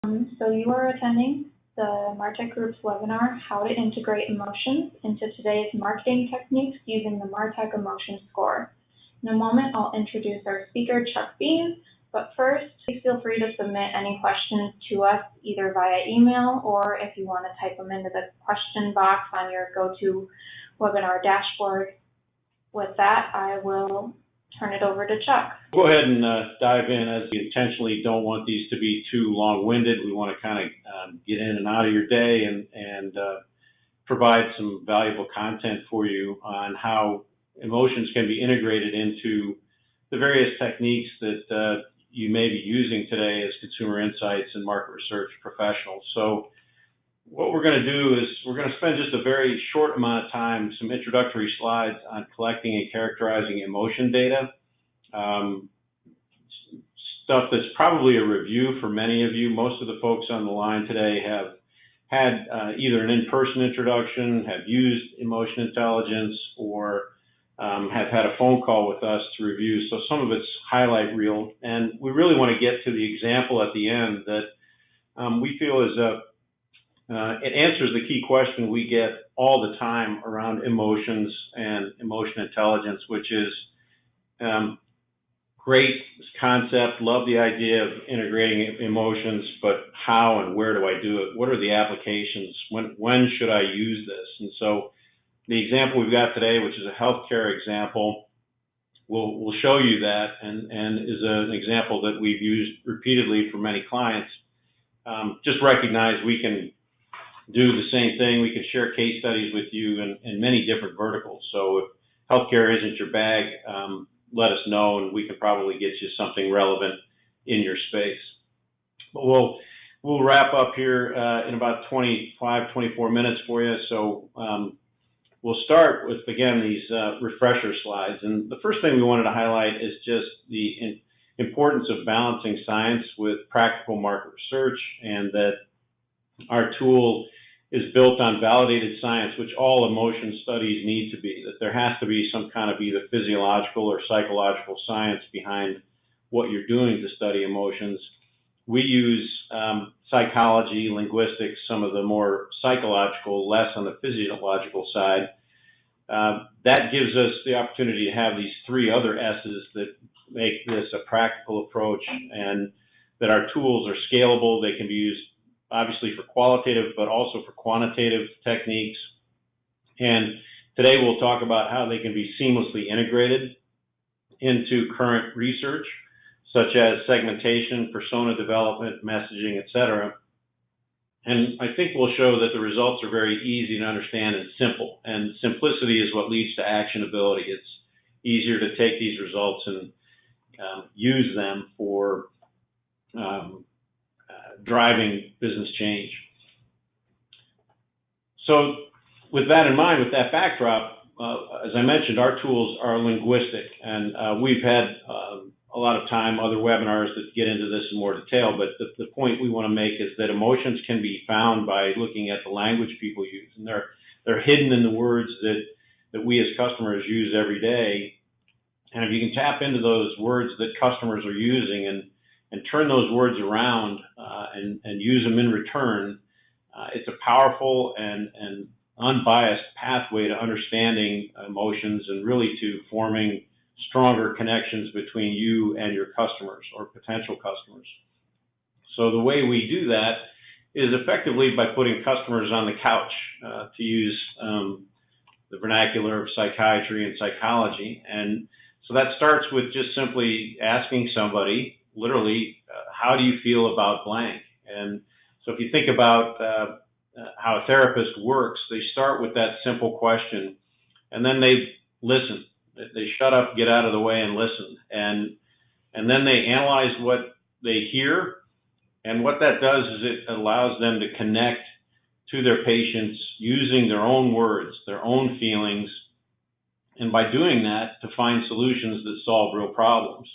So you are attending the MarTech Group's webinar, How to Integrate Emotions into Today's Marketing Techniques Using the MarTech Emotion Score. In a moment, I'll introduce our speaker, Chuck Bean, but first, please feel free to submit any questions to us either via email or if you want to type them into the question box on your GoToWebinar dashboard. With that, I will turn it over to Chuck. Go ahead and dive in, as we intentionally don't want these to be too long-winded. We want to kind of get in and out of your day and provide some valuable content for you on how emotions can be integrated into the various techniques that you may be using today as consumer insights and market research professionals. So what we're going to do is we're going to spend just a very short amount of time, some introductory slides on collecting and characterizing emotion data. Stuff that's probably a review for many of you. Most of the folks on the line today have had either an in-person introduction, have used emotion intelligence, or have had a phone call with us to review. So some of it's highlight reel. And we really want to get to the example at the end that we feel is it answers the key question we get all the time around emotions and emotion intelligence, which is great concept, love the idea of integrating emotions, but how and where do I do it? What are the applications? When should I use this? And so the example we've got today, which is a healthcare example, will show you that and is an example that we've used repeatedly for many clients. Just recognize we can do the same thing. We can share case studies with you in many different verticals. So if healthcare isn't your bag, let us know and we can probably get you something relevant in your space. But we'll wrap up here in about 25, 24 minutes for you. So we'll start with, again, these refresher slides. And the first thing we wanted to highlight is just the importance of balancing science with practical market research, and that our tool is built on validated science, which all emotion studies need to be, that there has to be some kind of either physiological or psychological science behind what you're doing to study emotions. We use psychology, linguistics, some of the more psychological, less on the physiological side. That gives us the opportunity to have these three other S's that make this a practical approach, and that our tools are scalable. They can be used obviously for qualitative, but also for quantitative techniques. And today we'll talk about how they can be seamlessly integrated into current research, such as segmentation, persona development, messaging, etc. And I think we'll show that the results are very easy to understand and simple. And simplicity is what leads to actionability. It's easier to take these results and use them for driving business change. So with that in mind, with that backdrop, as I mentioned, our tools are linguistic, and we've had a lot of time, other webinars that get into this in more detail, but the point we want to make is that emotions can be found by looking at the language people use, and they're hidden in the words that we as customers use every day. And if you can tap into those words that customers are using and turn those words around and use them in return, it's a powerful and unbiased pathway to understanding emotions and really to forming stronger connections between you and your customers or potential customers. So the way we do that is effectively by putting customers on the couch, to use the vernacular of psychiatry and psychology. And so that starts with just simply asking somebody, literally, how do you feel about blank? And so if you think about how a therapist works, they start with that simple question, and then they listen. They shut up, get out of the way, and listen. And then they analyze what they hear, and what that does is it allows them to connect to their patients using their own words, their own feelings, and by doing that, to find solutions that solve real problems.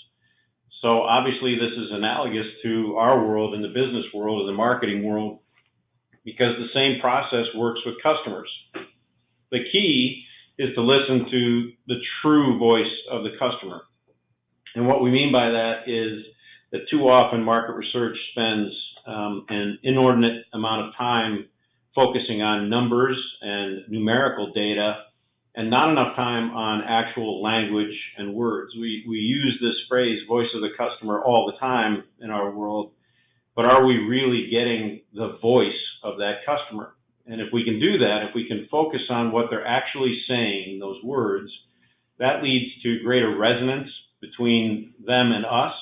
So obviously this is analogous to our world, in the business world, in the marketing world, because the same process works with customers. The key is to listen to the true voice of the customer. And what we mean by that is that too often market research spends an inordinate amount of time focusing on numbers and numerical data, and not enough time on actual language and words. We use this phrase, voice of the customer, all the time in our world, but are we really getting the voice of that customer? And if we can do that, if we can focus on what they're actually saying, those words, that leads to greater resonance between them and us.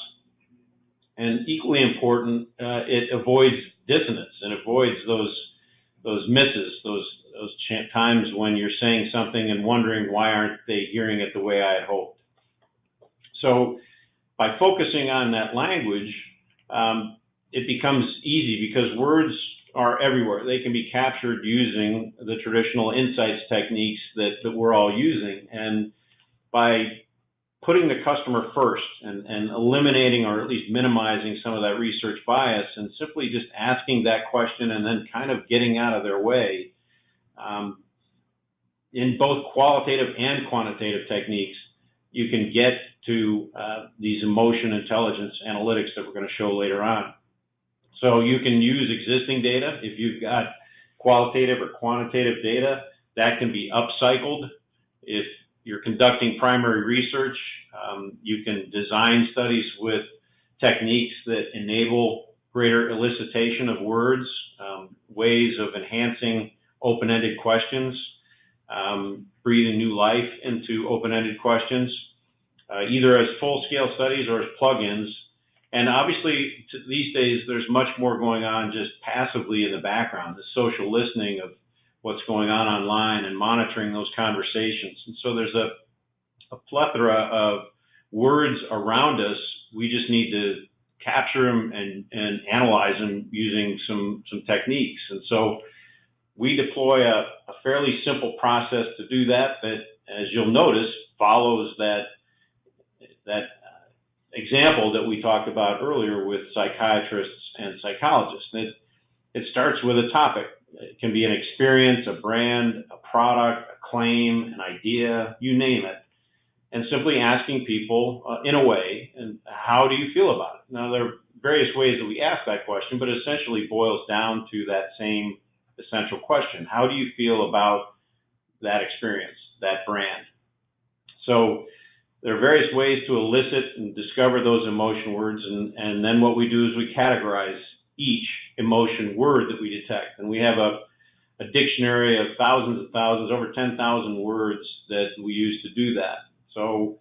And equally important, it avoids dissonance and avoids those misses, those times when you're saying something and wondering why aren't they hearing it the way I had hoped. So by focusing on that language, it becomes easy because words are everywhere. They can be captured using the traditional insights techniques that we're all using. And by putting the customer first and eliminating or at least minimizing some of that research bias and simply just asking that question and then kind of getting out of their way, in both qualitative and quantitative techniques, you can get to these emotion intelligence analytics that we're going to show later on. So you can use existing data. If you've got qualitative or quantitative data, that can be upcycled. If you're conducting primary research, you can design studies with techniques that enable greater elicitation of words, ways of enhancing open-ended questions, breathing new life into open-ended questions, either as full-scale studies or as plugins. And obviously, these days, there's much more going on just passively in the background, the social listening of what's going on online and monitoring those conversations. And so there's a plethora of words around us. We just need to capture them and analyze them using some techniques. And so we deploy a fairly simple process to do that, as you'll notice, follows that example that we talked about earlier with psychiatrists and psychologists. It starts with a topic. It can be an experience, a brand, a product, a claim, an idea, you name it, and simply asking people in a way, and how do you feel about it? Now, there are various ways that we ask that question, but it essentially boils down to that same essential question. How do you feel about that experience, that brand? So there are various ways to elicit and discover those emotion words, and then what we do is we categorize each emotion word that we detect. And we have a dictionary of thousands and thousands, over 10,000 words that we use to do that. So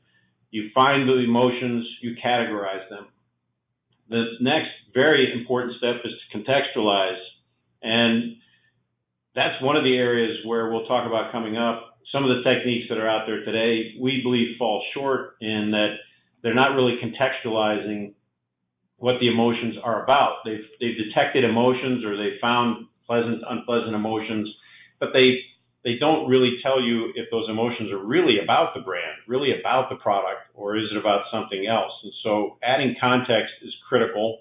you find the emotions, you categorize them. The next very important step is to contextualize. And that's one of the areas where we'll talk about coming up. Some of the techniques that are out there today, we believe, fall short in that they're not really contextualizing what the emotions are about. They've detected emotions, or they've found pleasant, unpleasant emotions, but they don't really tell you if those emotions are really about the brand, really about the product, or is it about something else. And so adding context is critical.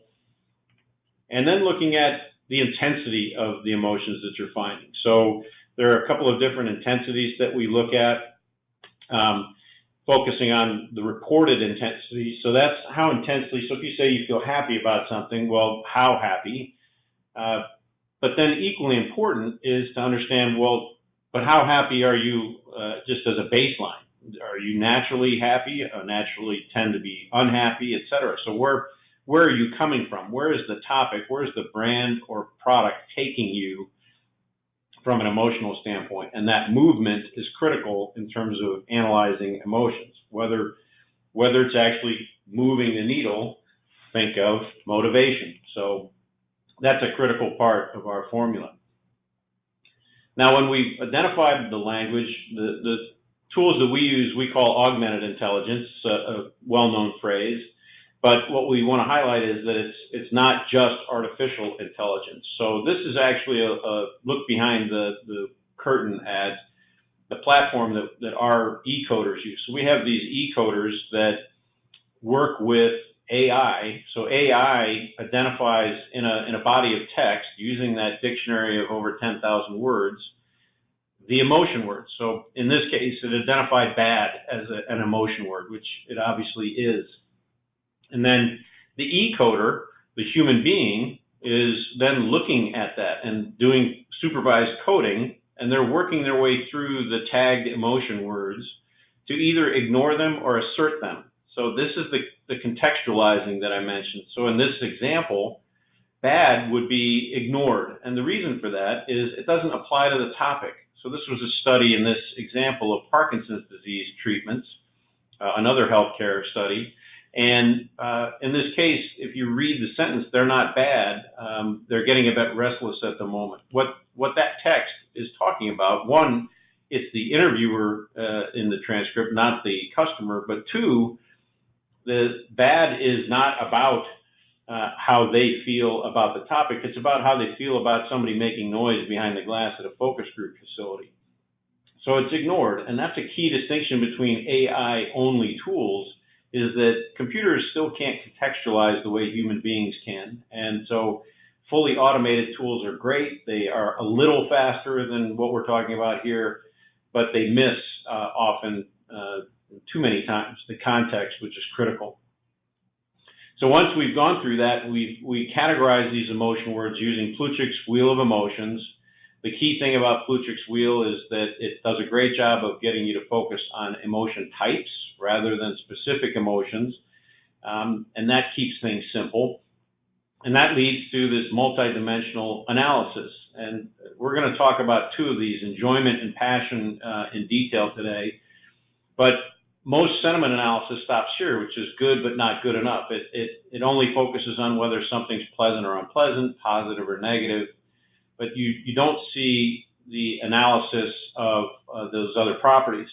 And then looking at the intensity of the emotions that you're finding. So there are a couple of different intensities that we look at, focusing on the reported intensity. So that's how intensely, so if you say you feel happy about something, well, how happy? But then equally important is to understand, well, but how happy are you just as a baseline? Are you naturally happy, naturally tend to be unhappy, et cetera? So where are you coming from? Where is the topic? Where is the brand or product taking you from an emotional standpoint? And that movement is critical in terms of analyzing emotions. Whether it's actually moving the needle, think of motivation. So that's a critical part of our formula. Now, when we've identified the language, the tools that we use, we call augmented intelligence, a well-known phrase. But what we want to highlight is that it's not just artificial intelligence. So this is actually a look behind the curtain at the platform that our e-coders use. So we have these e-coders that work with AI. So AI identifies in a body of text, using that dictionary of over 10,000 words, the emotion word. So in this case, it identified bad as an emotion word, which it obviously is. And then the e-coder, the human being, is then looking at that and doing supervised coding, and they're working their way through the tagged emotion words to either ignore them or assert them. So this is the contextualizing that I mentioned. So in this example, bad would be ignored. And the reason for that is it doesn't apply to the topic. So this was a study in this example of Parkinson's disease treatments, another healthcare study. And in this case, if you read the sentence, they're not bad. They're getting a bit restless at the moment. What that text is talking about, one, it's the interviewer in the transcript, not the customer. But two, the bad is not about how they feel about the topic. It's about how they feel about somebody making noise behind the glass at a focus group facility. So it's ignored. And that's a key distinction between AI-only tools, is that computers still can't contextualize the way human beings can. And so fully automated tools are great. They are a little faster than what we're talking about here, but they miss often too many times the context, which is critical. So once we've gone through that, we categorize these emotion words using Plutchik's Wheel of Emotions. The key thing about Plutchik's Wheel is that it does a great job of getting you to focus on emotion types rather than specific emotions, and that keeps things simple. And that leads to this multidimensional analysis. And we're going to talk about two of these, enjoyment and passion, in detail today. But most sentiment analysis stops here, which is good but not good enough. It only focuses on whether something's pleasant or unpleasant, positive or negative, but you don't see the analysis of those other properties.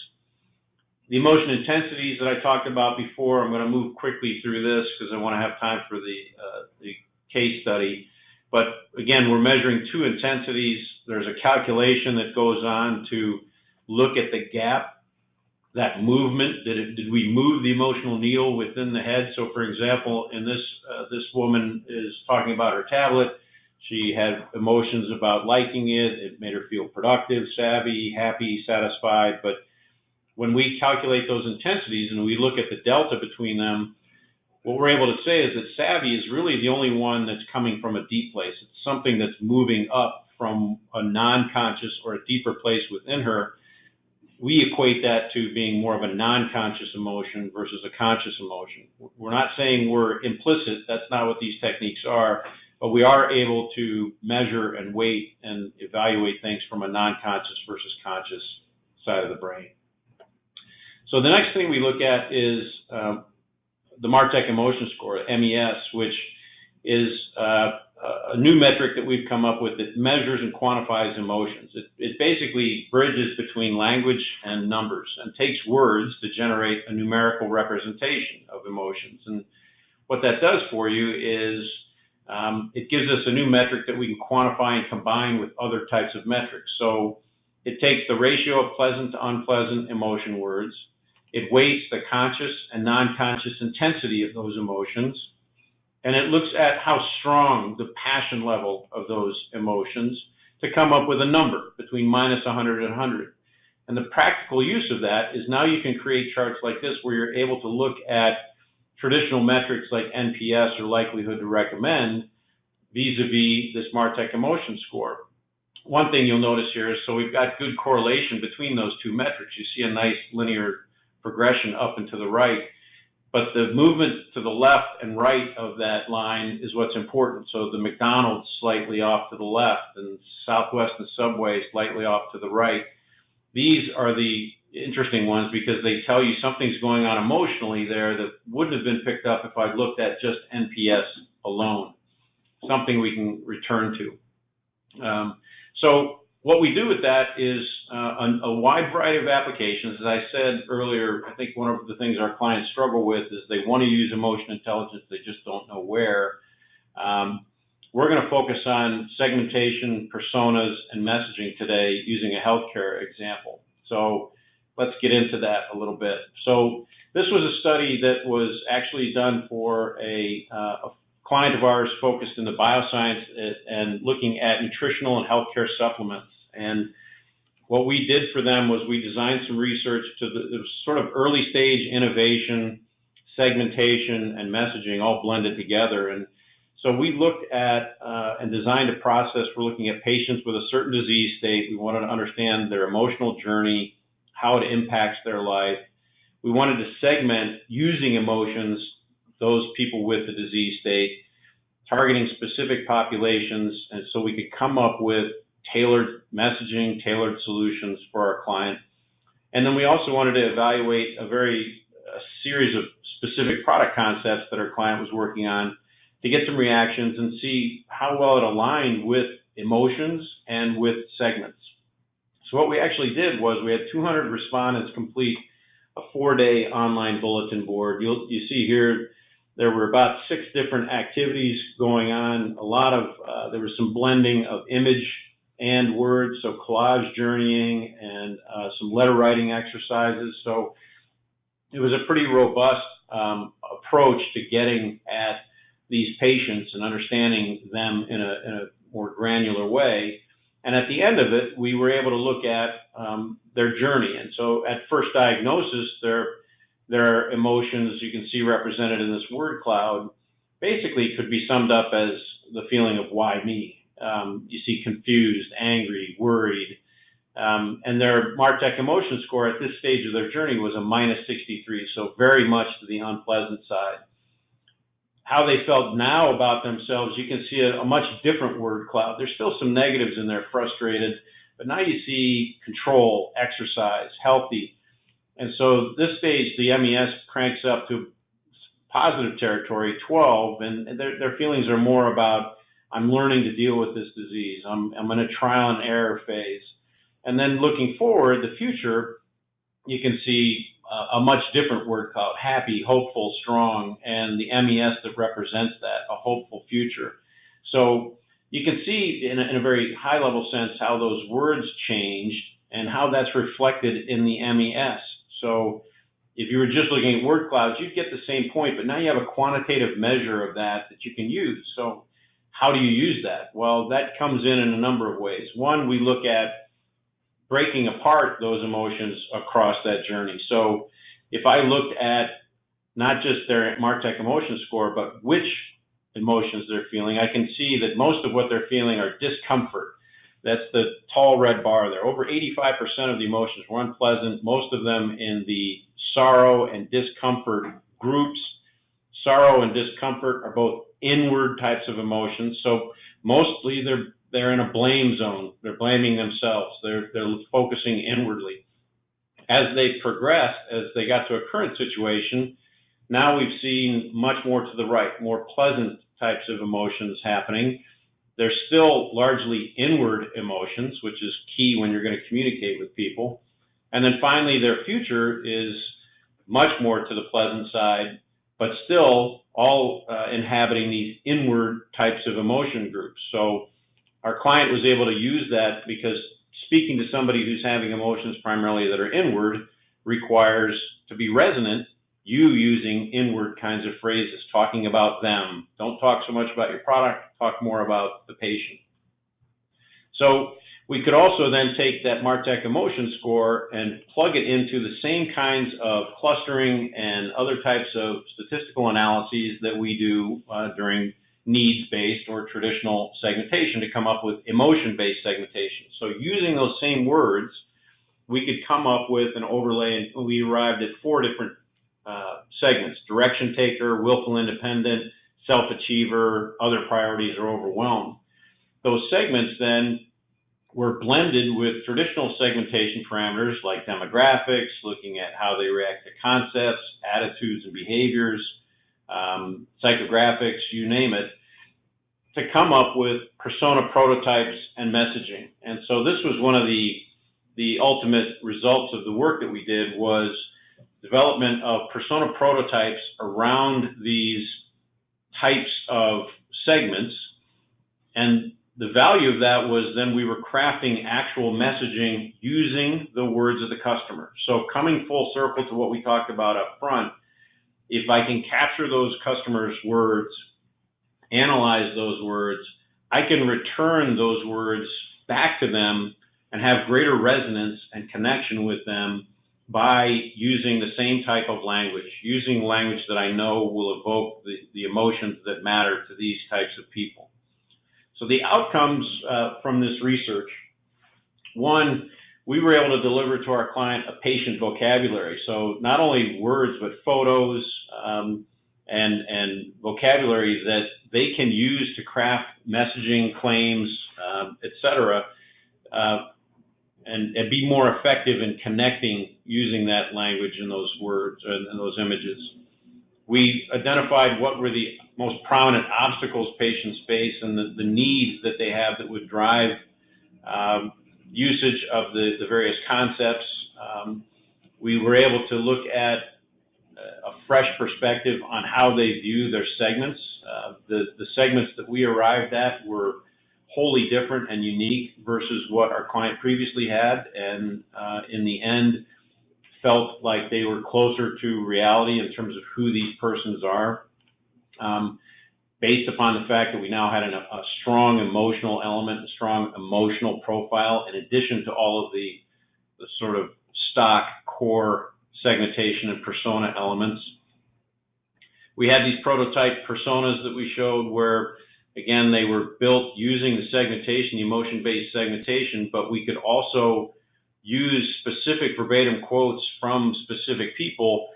The emotion intensities that I talked about before, I'm going to move quickly through this because I want to have time for the case study. But again, we're measuring two intensities. There's a calculation that goes on to look at the gap, that movement. Did we move the emotional needle within the head? So for example, in this woman is talking about her tablet. She had emotions about liking it. It made her feel productive, savvy, happy, satisfied. But when we calculate those intensities and we look at the delta between them, what we're able to say is that savvy is really the only one that's coming from a deep place. It's something that's moving up from a non-conscious or a deeper place within her. We equate that to being more of a non-conscious emotion versus a conscious emotion. We're not saying we're implicit. That's not what these techniques are. But we are able to measure and weight and evaluate things from a non-conscious versus conscious side of the brain. So the next thing we look at is the Martech Emotion Score, MES, which is a new metric that we've come up with that measures and quantifies emotions. It basically bridges between language and numbers and takes words to generate a numerical representation of emotions. And what that does for you is it gives us a new metric that we can quantify and combine with other types of metrics. So it takes the ratio of pleasant to unpleasant emotion words. It weights the conscious and non-conscious intensity of those emotions. And it looks at how strong the passion level of those emotions to come up with a number between -100 and 100. And the practical use of that is now you can create charts like this where you're able to look at traditional metrics like NPS or likelihood to recommend vis-a-vis this Martech Emotion Score. One thing you'll notice here is, so we've got good correlation between those two metrics. You see a nice linear progression up and to the right, but the movement to the left and right of that line is what's important. So the McDonald's slightly off to the left and Southwest and Subway slightly off to the right. These are the interesting ones because they tell you something's going on emotionally there that wouldn't have been picked up if I'd looked at just NPS alone, something we can return to. So what we do with that is a wide variety of applications. As I said earlier, I think one of the things our clients struggle with is they want to use emotion intelligence, they just don't know where. We're going to focus on segmentation, personas, and messaging today using a healthcare example. So let's get into that a little bit. So this was a study that was actually done for a client of ours focused in the bioscience and looking at nutritional and healthcare supplements. And what we did for them was we designed some research to the sort of early stage innovation, segmentation, and messaging all blended together. And So we looked at and designed a process for looking at patients with a certain disease state. We wanted to understand their emotional journey, how it impacts their life. We wanted to segment using emotions those people with the disease state, targeting specific populations, and so we could come up with tailored messaging, tailored solutions for our client. And then we also wanted to evaluate a series of specific product concepts that our client was working on to get some reactions and see how well it aligned with emotions and with segments. So what we actually did was we had 200 respondents complete a 4-day online bulletin board. You see here there were about 6 different activities going on. There was some blending of image and words, so collage journeying and some letter writing exercises. So it was a pretty robust approach to getting at these patients and understanding them in a more granular way. And at the end of it, we were able to look at their journey. And so at first diagnosis, their emotions, you can see represented in this word cloud, basically could be summed up as the feeling of why me. You see confused, angry, worried. And their MarTech emotion score at this stage of their journey was a -63, so very much to the unpleasant side. How they felt now about themselves, you can see a much different word cloud. There's still some negatives in there, frustrated, but now you see control, exercise, healthy. And so this stage, the MES cranks up to positive territory, 12, and their feelings are more about, I'm learning to deal with this disease. I'm in a trial and error phase. And then looking forward, the future, you can see a much different word cloud, happy, hopeful, strong, and the MES that represents that, a hopeful future. So you can see in a very high level sense how those words changed and how that's reflected in the MES. So if you were just looking at word clouds, you'd get the same point, but now you have a quantitative measure of that you can use. So how do you use that? Well, that comes in a number of ways. One, we look at breaking apart those emotions across that journey. So if I looked at not just their MarTech emotion score, but which emotions they're feeling, I can see that most of what they're feeling are discomfort. That's the tall red bar there. Over 85% of the emotions were unpleasant, most of them in the sorrow and discomfort groups. Sorrow and discomfort are both inward types of emotions. So mostly they're in a blame zone. They're blaming themselves. They're focusing inwardly. As they progressed, as they got to a current situation, now we've seen much more to the right, more pleasant types of emotions happening. They're still largely inward emotions, which is key when you're going to communicate with people. And then finally, their future is much more to the pleasant side, but still all inhabiting these inward types of emotion groups. So our client was able to use that because speaking to somebody who's having emotions primarily that are inward requires to be resonant, you using inward kinds of phrases, talking about them. Don't talk so much about your product, talk more about the patient. So we could also then take that MarTech emotion score and plug it into the same kinds of clustering and other types of statistical analyses that we do during needs-based or traditional segmentation to come up with emotion-based segmentation. So using those same words, we could come up with an overlay, and we arrived at 4 different segments: direction taker, willful independent, self-achiever, other priorities, or overwhelmed. Those segments then were blended with traditional segmentation parameters like demographics, looking at how they react to concepts, attitudes and behaviors, psychographics, you name it, to come up with persona prototypes and messaging. And so this was one of the ultimate results of the work that we did, was development of persona prototypes around these types of segments. And the value of that was then we were crafting actual messaging using the words of the customer. So coming full circle to what we talked about up front, if I can capture those customers' words, analyze those words, I can return those words back to them and have greater resonance and connection with them by using the same type of language, using language that I know will evoke the emotions that matter to these types of people. So the outcomes from this research, one, we were able to deliver to our client a patient vocabulary. So not only words, but photos and vocabulary that they can use to craft messaging, claims, et cetera, and be more effective in connecting using that language and those words and those images. We identified what were the most prominent obstacles patients face and the needs that they have that would drive usage of the various concepts. We were able to look at a fresh perspective on how they view their segments. The segments that we arrived at were wholly different and unique versus what our client previously had, and in the end felt like they were closer to reality in terms of who these persons are, based upon the fact that we now had a strong emotional element, a strong emotional profile, in addition to all of the sort of stock core segmentation and persona elements. We had these prototype personas that we showed where, again, they were built using the segmentation, the emotion-based segmentation, but we could also use specific verbatim quotes from specific people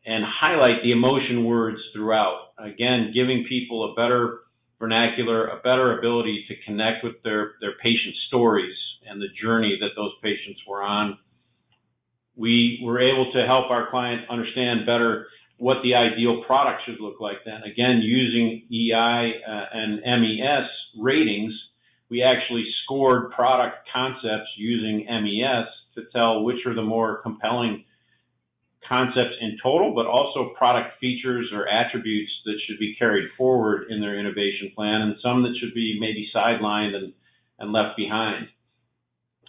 and highlight the emotion words throughout. Again, giving people a better vernacular, a better ability to connect with their patient stories and the journey that those patients were on. We were able to help our client understand better what the ideal product should look like then. Again, using EI and MES ratings, we actually scored product concepts using MES to tell which are the more compelling concepts in total, but also product features or attributes that should be carried forward in their innovation plan, and some that should be maybe sidelined and left behind.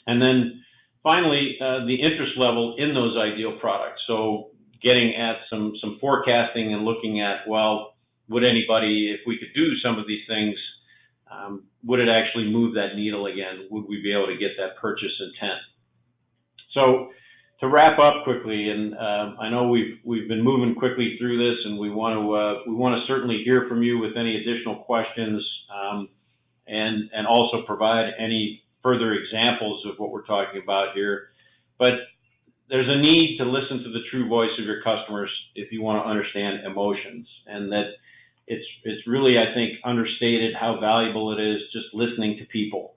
And then finally, the interest level in those ideal products. So getting at some forecasting and looking at, well, would anybody, if we could do some of these things, would it actually move that needle again? Would we be able to get that purchase intent? So to wrap up quickly, and I know we've been moving quickly through this, and we want to certainly hear from you with any additional questions, and also provide any further examples of what we're talking about here. But there's a need to listen to the true voice of your customers if you want to understand emotions, and that it's really, I think, understated how valuable it is just listening to people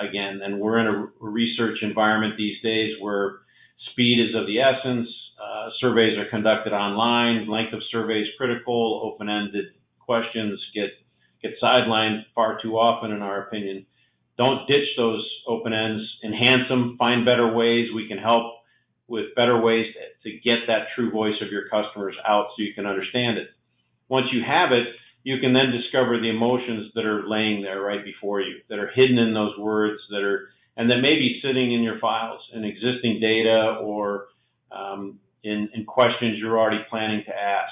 again. And we're in a research environment these days where speed is of the essence. Surveys are conducted online. Length of survey is critical. Open-ended questions get sidelined far too often, in our opinion. Don't ditch those open ends. Enhance them. Find better ways. We can help with better ways to get that true voice of your customers out so you can understand it. Once you have it, you can then discover the emotions that are laying there right before you, that are hidden in those words, and that may be sitting in your files, in existing data, or in questions you're already planning to ask.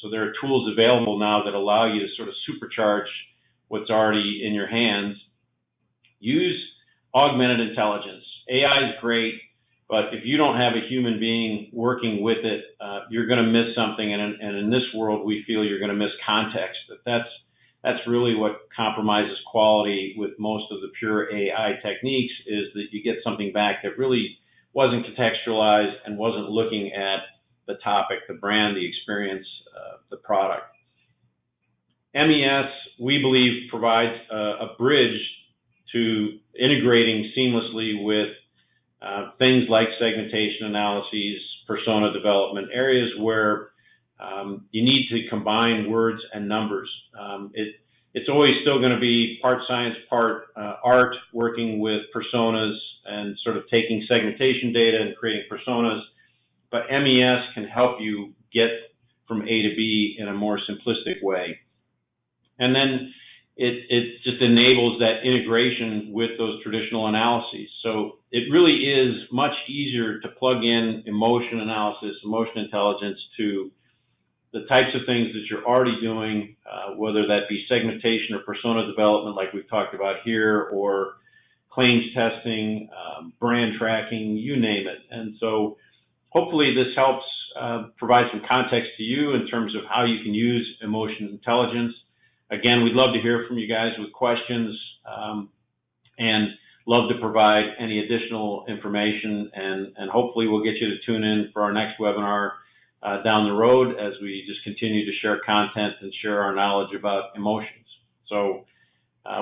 So there are tools available now that allow you to sort of supercharge what's already in your hands. Use augmented intelligence. AI is great, but if you don't have a human being working with it, you're going to miss something. And in this world, we feel you're going to miss context. That's really what compromises quality with most of the pure AI techniques, is that you get something back that really wasn't contextualized and wasn't looking at the topic, the brand, the experience, the product. MES, we believe, provides a bridge to integrating seamlessly with things like segmentation analyses, persona development, areas where you need to combine words and numbers. It's always still going to be part science, part art, working with personas and sort of taking segmentation data and creating personas. But MES can help you get from A to B in a more simplistic way. And then it just enables that integration with those traditional analyses. So it really is much easier to plug in emotion analysis, emotion intelligence to the types of things that you're already doing, whether that be segmentation or persona development like we've talked about here, or claims testing, brand tracking, you name it. And so hopefully this helps provide some context to you in terms of how you can use emotions intelligence. Again, we'd love to hear from you guys with questions, and love to provide any additional information, and hopefully we'll get you to tune in for our next webinar down the road as we just continue to share content and share our knowledge about emotions. So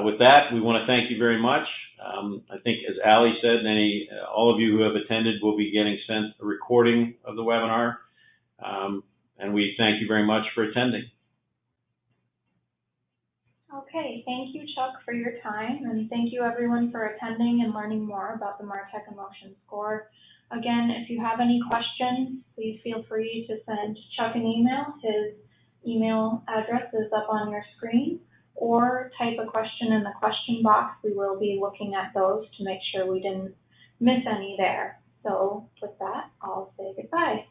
with that, we want to thank you very much. I think, as Ali said, all of you who have attended will be getting sent a recording of the webinar, and we thank you very much for attending. Okay, thank you, Chuck, for your time, and thank you everyone for attending and learning more about the MarTech Emotion Score. Again, if you have any questions, please feel free to send Chuck an email. His email address is up on your screen, or type a question in the question box. We will be looking at those to make sure we didn't miss any there. So with that, I'll say goodbye.